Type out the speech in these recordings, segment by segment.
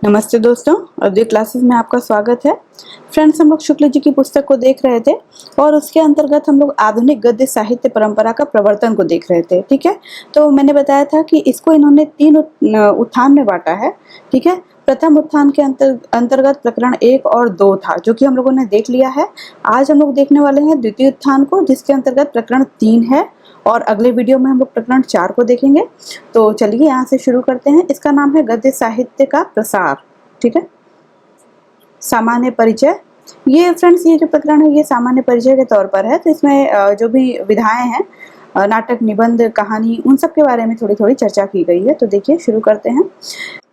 नमस्ते दोस्तों, अद्वैत क्लासेस में आपका स्वागत है। फ्रेंड्स, हम लोग शुक्ल जी की पुस्तक को देख रहे थे और उसके अंतर्गत हम लोग आधुनिक गद्य साहित्य परंपरा का प्रवर्तन को देख रहे थे। ठीक है, तो मैंने बताया था कि इसको इन्होंने तीन उत्थान में बांटा है। ठीक है, प्रथम उत्थान के अंतर्गत प्रकरण 1 और 2 था, जो कि हम लोगों ने देख लिया है। आज हम लोग देखने वाले हैं द्वितीय उत्थान को, जिसके अंतर्गत प्रकरण 3 है और अगले वीडियो में हम लोग प्रकरण 4 को देखेंगे। तो चलिए यहाँ से शुरू करते हैं। इसका नाम है गद्य साहित्य का प्रसार। ठीक है, सामान्य परिचय। ये फ्रेंड्स, ये जो प्रकरण है ये सामान्य परिचय के तौर पर है। तो इसमें जो भी विधाएं हैं, नाटक, निबंध, कहानी, उन सब के बारे में थोड़ी थोड़ी चर्चा की गई है। तो देखिए, शुरू करते हैं।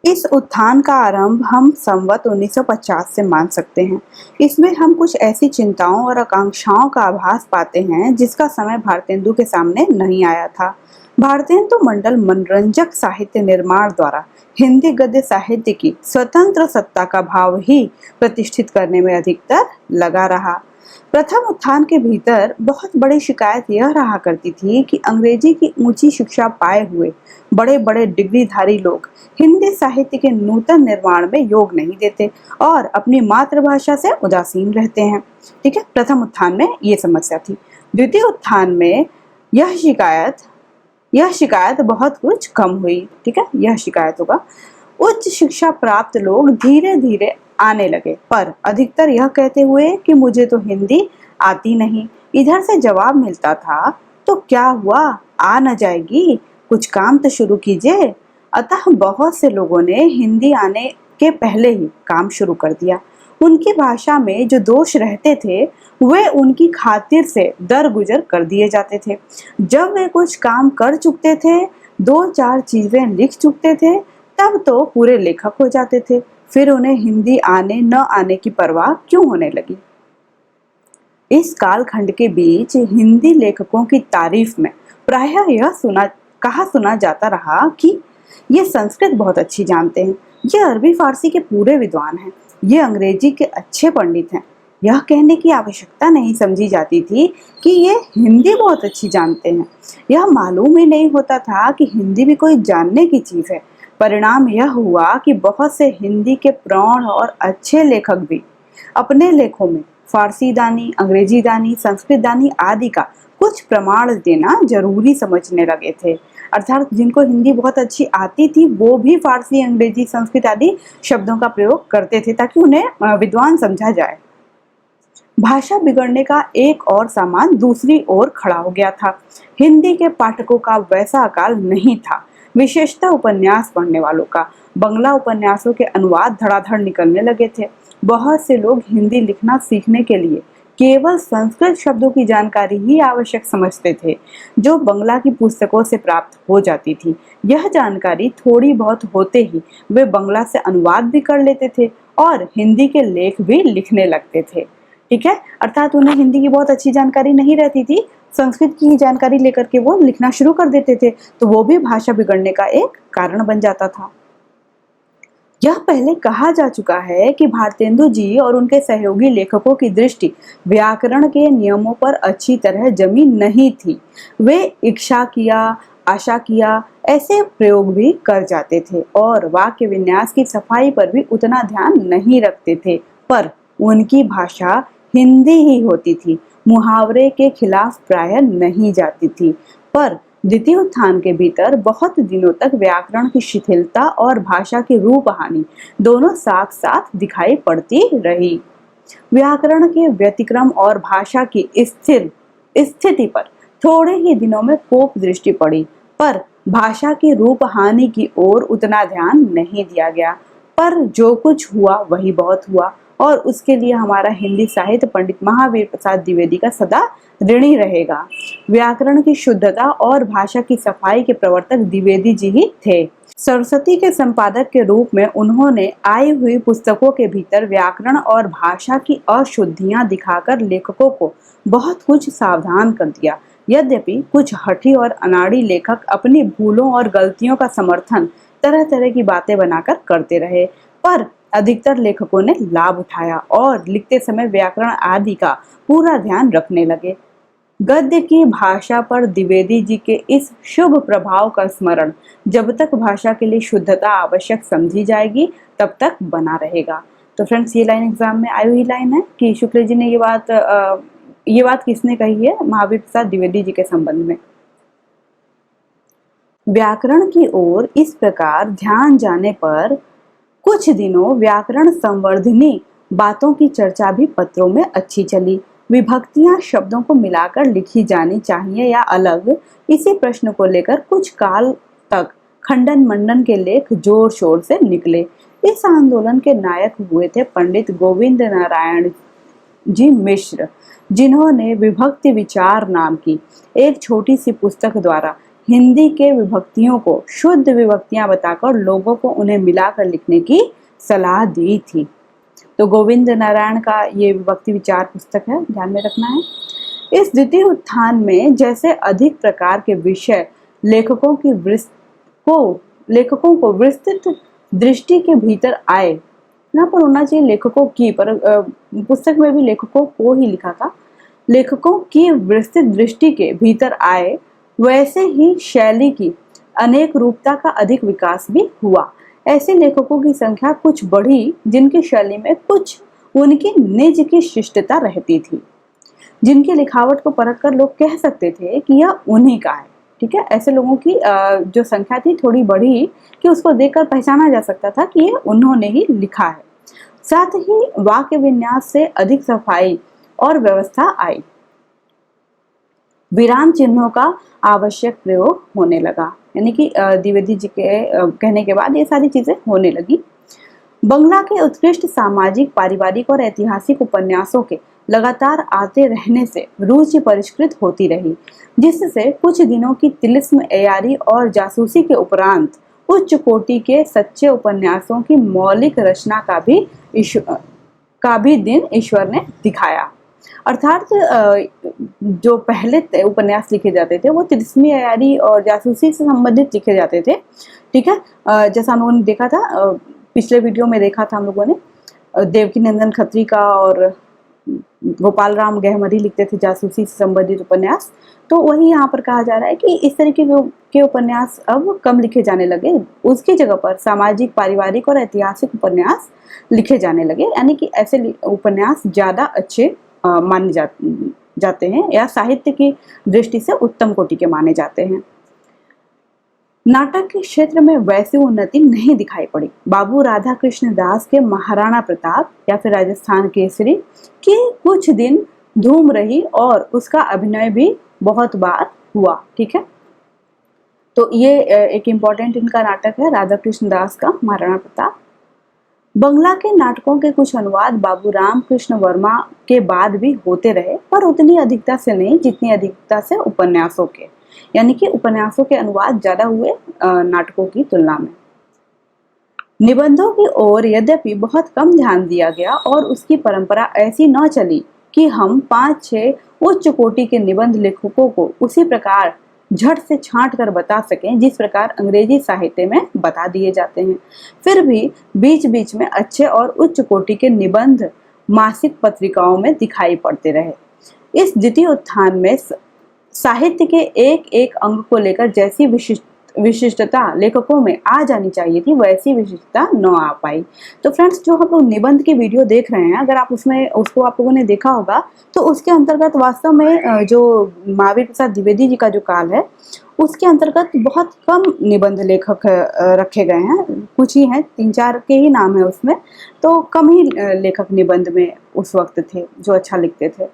इस उत्थान का आरंभ हम संवत 1950 से मान सकते हैं। इसमें हम कुछ ऐसी चिंताओं और आकांक्षाओं का आभास पाते हैं जिसका समय भारतेंदु के सामने नहीं आया था। भारतेंदु मंडल मनोरंजक साहित्य निर्माण द्वारा हिंदी गद्य साहित्य की स्वतंत्र सत्ता का भाव ही प्रतिष्ठित करने में अधिकतर लगा रहा। प्रथम उत्थान के भीतर बहुत बड़ी शिकायत यह रहा करती थी कि अंग्रेजी की ऊंची शिक्षा पाए हुए बड़े बड़े डिग्रीधारी लोग हिंदी साहित्य के नूतन निर्माण में योग नहीं देते और अपनी मातृभाषा से उदासीन रहते हैं। ठीक है, प्रथम उत्थान में ये समस्या थी। द्वितीय उत्थान में यह शिकायत बहुत कुछ कम हुई। ठीक है, यह शिकायत होगा। उच्च शिक्षा प्राप्त लोग धीरे धीरे आने लगे, पर अधिकतर यह कहते हुए कि मुझे तो हिंदी आती नहीं। इधर से जवाब मिलता था, तो क्या हुआ, आ न जाएगी, कुछ काम तो शुरू कीजिए। अतः बहुत से लोगों ने हिंदी आने के पहले ही काम शुरू कर दिया। उनकी भाषा में जो दोष रहते थे वे उनकी खातिर से दरगुजर कर दिए जाते थे। जब वे कुछ काम कर चुकते थे, 2-4 चीजें लिख चुकते थे, तब तो पूरे लेखक हो जाते थे। फिर उन्हें हिंदी आने न आने की परवाह क्यों होने लगी। इस कालखंड के बीच हिंदी लेखकों की तारीफ में प्रायः यह कहा सुना जाता रहा कि ये संस्कृत बहुत अच्छी जानते हैं, ये अरबी फारसी के पूरे विद्वान हैं, ये अंग्रेजी के अच्छे पंडित हैं। यह कहने की आवश्यकता नहीं समझी जाती थी कि ये हिंदी बहुत अच्छी जानते हैं। यह मालूम ही नहीं होता था कि हिंदी भी कोई जानने की चीज है। परिणाम यह हुआ कि बहुत से हिंदी के प्रौढ़ और अच्छे लेखक भी अपने लेखों में फारसी दानी, अंग्रेजी दानी, संस्कृत दानी आदि का कुछ प्रमाण देना जरूरी समझने लगे थे। अर्थात जिनको हिंदी बहुत अच्छी आती थी वो भी फारसी, अंग्रेजी, संस्कृत आदि शब्दों का प्रयोग करते थे ताकि उन्हें विद्वान समझा जाए। भाषा बिगड़ने का एक और सामान दूसरी ओर खड़ा हो गया था। हिंदी के पाठकों का वैसा अकाल नहीं था, विशेषतः उपन्यास पढ़ने वालों का। बंगला उपन्यासों के अनुवाद धड़ाधड़ निकलने लगे थे। बहुत से लोग हिंदी लिखना सीखने के लिए केवल संस्कृत शब्दों की जानकारी ही आवश्यक समझते थे, जो बंगला की पुस्तकों से प्राप्त हो जाती थी। यह जानकारी थोड़ी बहुत होते ही वे बंगला से अनुवाद भी कर लेते थे और हिंदी के लेख भी लिखने लगते थे। ठीक है, अर्थात उन्हें हिंदी की बहुत अच्छी जानकारी नहीं रहती थी, संस्कृत की जानकारी लेकर के वो लिखना शुरू कर देते थे, तो वो भी भाषा बिगड़ने का एक कारण बन जाता था। यह पहले कहा जा चुका है कि भारतेंदु जी और उनके सहयोगी लेखकों की दृष्टि व्याकरण के नियमों पर अच्छी तरह जमी नहीं थी। वे इच्छा किया, आशा किया ऐसे प्रयोग भी कर जाते थे और वाक्य विन्यास की सफाई पर भी उतना ध्यान नहीं रखते थे, पर उनकी भाषा हिंदी ही होती थी, मुहावरे के खिलाफ प्रायः नहीं जाती थी। पर द्वितीय उत्थान के भीतर बहुत दिनों तक व्याकरण की शिथिलता और भाषा की रूप हानि दोनों साथ साथ दिखाई पड़ती रही। व्याकरण के व्यतिक्रम और भाषा की स्थिर स्थिति पर थोड़े ही दिनों में कोप दृष्टि पड़ी, पर भाषा की रूप हानि की ओर उतना ध्यान नहीं दिया गया। पर जो कुछ हुआ वही बहुत हुआ और उसके लिए हमारा हिंदी साहित्य पंडित महावीर प्रसाद द्विवेदी का सदा ऋणी रहेगा। व्याकरण की शुद्धता और भाषा की सफाई के प्रवर्तक द्विवेदी जी ही थे। सरस्वती के संपादक के रूप में उन्होंने आई हुई पुस्तकों के भीतर व्याकरण और भाषा की अशुद्धियां दिखाकर लेखकों को बहुत कुछ सावधान कर दिया। यद्यपि कुछ हठी और अनाड़ी लेखक अपनी भूलों और गलतियों का समर्थन तरह तरह की बातें बनाकर करते रहे, पर अधिकतर लेखकों ने लाभ उठाया और लिखते समय व्याकरण आदि का पूरा ध्यान रखने लगे। गद्य की भाषा पर द्विवेदी जी के इस शुभ प्रभाव का स्मरण जब तक भाषा के लिए शुद्धता आवश्यक समझी जाएगी तब तक बना रहेगा। तो फ्रेंड्स, ये लाइन एग्जाम में आई हुई लाइन है कि शुक्ल जी ने ये बात किसने कही है? महावीर प्रसाद द्विवेदी जी के संबंध में। व्याकरण की ओर इस प्रकार ध्यान जाने पर कुछ दिनों व्याकरण संवर्धनी बातों की चर्चा भी पत्रों में अच्छी चली। विभक्तियां शब्दों को मिलाकर लिखी जानी चाहिए या अलग, इसी प्रश्न को लेकर कुछ काल तक खंडन मंडन के लेख जोर शोर से निकले। इस आंदोलन के नायक हुए थे पंडित गोविंद नारायण जी मिश्र, जिन्होंने विभक्ति विचार नाम की एक छोटी सी पुस्तक द्वारा हिंदी के विभक्तियों को शुद्ध विभक्तियां बताकर लोगों को उन्हें मिलाकर लिखने की सलाह दी थी। तो गोविंद नारायण का ये विभक्ति विचार पुस्तक है, ध्यान में रखना है। इस द्वितीय उत्थान में जैसे अधिक प्रकार के विषय लेखकों को विस्तृत दृष्टि के भीतर आए, यहाँ पर होना चाहिए लेखकों की, पर पुस्तक में भी लेखकों को ही लिखा था, लेखकों की विस्तृत दृष्टि के भीतर आए, वैसे ही शैली की अनेक रूपता का अधिक विकास भी हुआ। ऐसे लेखकों की संख्या कुछ बढ़ी जिनकी शैली में कुछ उनकी निज की शिष्टता रहती थी, जिनकी लिखावट को परखकर लोग कह सकते थे कि यह उन्हीं का है। ठीक है, ऐसे लोगों की जो संख्या थी थोड़ी बढ़ी कि उसको देखकर पहचाना जा सकता था कि ये उन्होंने ही लिखा है। साथ ही वाक्य विन्यास से अधिक सफाई और व्यवस्था आई, विराम चिन्हों का आवश्यक प्रयोग होने लगा, यानी कि द्विवेदी जी के कहने के बाद ये सारी चीजें होने लगी। बंगला के उत्कृष्ट सामाजिक, पारिवारिक और ऐतिहासिक उपन्यासों के लगातार आते रहने से रुचि परिष्कृत होती रही, जिससे कुछ दिनों की तिलिस्म, एयारी और जासूसी के उपरांत उच्च कोटि के सच्चे उपन्यासों की मौलिक रचना का भी दिन ईश्वर ने दिखाया। अर्थात जो पहले उपन्यास लिखे जाते थे वो तिलिस्मी, एयारी और जासूसी से संबंधित लिखे जाते थे। ठीक है, जैसा हम लोगों ने देखा था, पिछले वीडियो में देखा था हम लोगों ने, देवकी नंदन खत्री का और गोपाल राम गहमरी लिखते थे जासूसी से संबंधित उपन्यास। तो वही यहाँ पर कहा जा रहा है कि इस तरीके के उपन्यास अब कम लिखे जाने लगे, उसकी जगह पर सामाजिक, पारिवारिक और ऐतिहासिक उपन्यास लिखे जाने लगे, यानी कि ऐसे उपन्यास ज्यादा अच्छे माने जाते हैं या साहित्य की दृष्टि से उत्तम कोटि के माने जाते हैं। नाटक के क्षेत्र में वैसी उन्नति नहीं दिखाई पड़ी। बाबू राधा कृष्ण दास के महाराणा प्रताप या फिर राजस्थान केसरी की कुछ दिन धूम रही और उसका अभिनय भी बहुत बार हुआ। ठीक है, तो ये एक इम्पॉर्टेंट इनका नाटक है राधा कृष्ण दास का महाराणा प्रताप। बंगला के नाटकों के कुछ अनुवाद बाबू राम कृष्ण वर्मा के बाद भी होते रहे, पर उतनी अधिकता से नहीं जितनी अधिकता से उपन्यासों के, यानी कि उपन्यासों के अनुवाद ज्यादा हुए नाटकों की तुलना में। निबंधों की ओर यद्यपि बहुत कम ध्यान दिया गया और उसकी परंपरा ऐसी न चली कि हम 5-6 उच्च कोटि के निबंध लेखकों को उसी प्रकार झट से छांट कर बता सकें जिस प्रकार अंग्रेजी साहित्य में बता दिए जाते हैं। फिर भी बीच बीच में अच्छे और उच्च कोटि के निबंध मासिक पत्रिकाओं में दिखाई पड़ते रहे। इस द्वितीय उत्थान में साहित्य के एक एक अंग को लेकर जैसी विशिष्टता लेखकों में आ जानी चाहिए थी, वैसी विशिष्टता न आ पाई। तो फ्रेंड्स, जो हम लोग निबंध की वीडियो देख रहे हैं, अगर आप उसको आप लोगों ने देखा होगा तो उसके अंतर्गत वास्तव में जो महावीर प्रसाद द्विवेदी जी का जो काल है उसके अंतर्गत बहुत कम निबंध लेखक रखे गए हैं, कुछ ही हैं, 3-4 के ही नाम है उसमें, तो कम ही लेखक निबंध में उस वक्त थे जो अच्छा लिखते थे।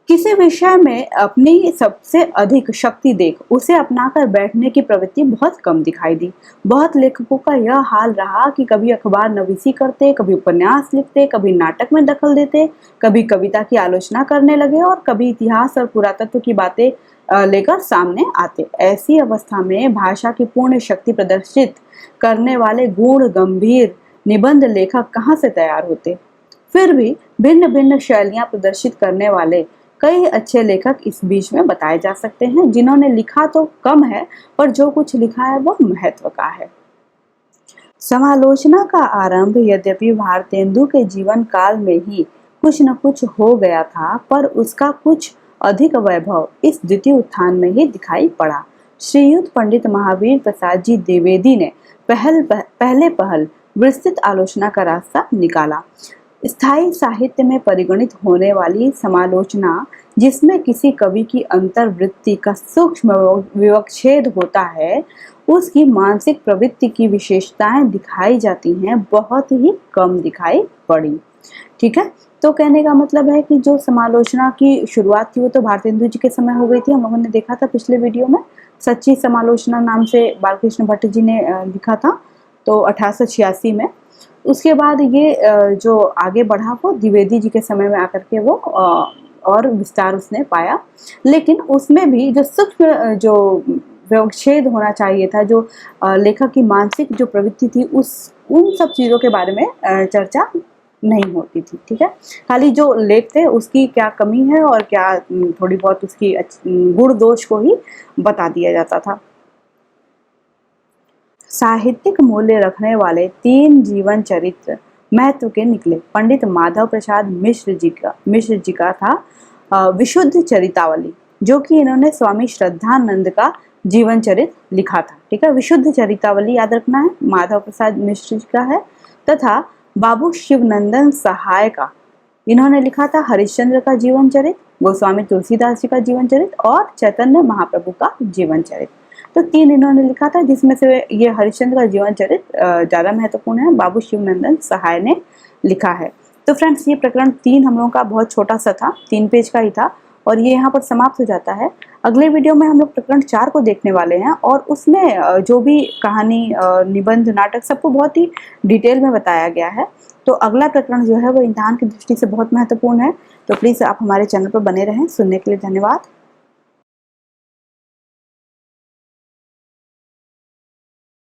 किसी विषय में अपनी सबसे अधिक शक्ति देख उसे अपनाकर बैठने की प्रवृत्ति बहुत कम दिखाई दी। बहुत लेखकों का यह हाल रहा कि कभी अखबार नवीसी करते, कभी उपन्यास लिखते, कभी नाटक में दखल देते, कभी कविता की आलोचना करने लगे और कभी इतिहास और पुरातत्व की बातें लेकर सामने आते। ऐसी अवस्था में भाषा की पूर्ण शक्ति प्रदर्शित करने वाले गुण गंभीर निबंध लेखक कहाँ से तैयार होते? फिर भी भिन्न भिन्न शैलियां प्रदर्शित करने वाले कई अच्छे लेखक इस बीच में बताए जा सकते हैं, जिन्होंने लिखा तो कम है पर जो कुछ लिखा है वह महत्व का है। समालोचना का आरंभ यद्यपि भारतेंदु के जीवन काल में ही कुछ न कुछ हो गया था, पर उसका कुछ अधिक वैभव इस द्वितीय उत्थान में ही दिखाई पड़ा। श्रीयुत पंडित महावीर प्रसाद जी द्विवेदी ने पहले पहल विस्तृत आलोचना का रास्ता निकाला। स्थायी साहित्य में परिगणित होने वाली समालोचना, जिसमें किसी कवि की अंतर्वृत्ति का सूक्ष्म विवक्षेद होता है, उसकी मानसिक प्रवृत्ति की विशेषताएं दिखाई जाती हैं, बहुत ही कम दिखाई पड़ी। ठीक है, तो कहने का मतलब है कि जो समालोचना की शुरुआत थी वो तो भारतेंदु जी के समय हो गई थी। हम लोगों ने देखा था पिछले वीडियो में, सच्ची समालोचना नाम से बालकृष्ण भट्ट जी ने लिखा था, तो 1886 में। उसके बाद ये जो आगे बढ़ा वो द्विवेदी जी के समय में आकर के वो और विस्तार उसने पाया, लेकिन उसमें भी जो सूक्ष्म जो व्यवच्छेद होना चाहिए था, जो लेखक की मानसिक जो प्रवृत्ति थी, उन सब चीज़ों के बारे में चर्चा नहीं होती थी। ठीक है, खाली जो लेख थे उसकी क्या कमी है और क्या थोड़ी बहुत उसकी गुण दोष को ही बता दिया जाता था। साहित्यिक मूल्य रखने वाले 3 जीवन चरित्र महत्व के निकले। पंडित माधव प्रसाद मिश्र जी का था विशुद्ध चरितावली, जो कि इन्होंने स्वामी श्रद्धानंद का जीवन चरित्र लिखा था। ठीक है, विशुद्ध चरितावली याद रखना है, माधव प्रसाद मिश्र जी का है। तथा बाबू शिवनंदन सहाय का, इन्होंने लिखा था हरिश्चंद्र का जीवन चरित्र, गोस्वामी तुलसीदास जी का जीवन चरित्र और चैतन्य महाप्रभु का जीवन चरित्र। तो 3 इन्होंने लिखा था, जिसमें से ये हरिश्चंद्र का जीवन चरित्र ज़्यादा महत्वपूर्ण है, बाबू शिवनंदन सहाय ने लिखा है। तो फ्रेंड्स, ये प्रकरण 3 हम लोगों का बहुत छोटा सा था, 3 पेज का ही था, और ये यहाँ पर समाप्त हो जाता है। अगले वीडियो में हम लोग प्रकरण 4 को देखने वाले हैं, और उसमें जो भी कहानी, निबंध, नाटक, सबको बहुत ही डिटेल में बताया गया है। तो अगला प्रकरण जो है वो इम्तिहान की दृष्टि से बहुत महत्वपूर्ण है। तो प्लीज़ आप हमारे चैनल पर बने रहें। सुनने के लिए धन्यवाद।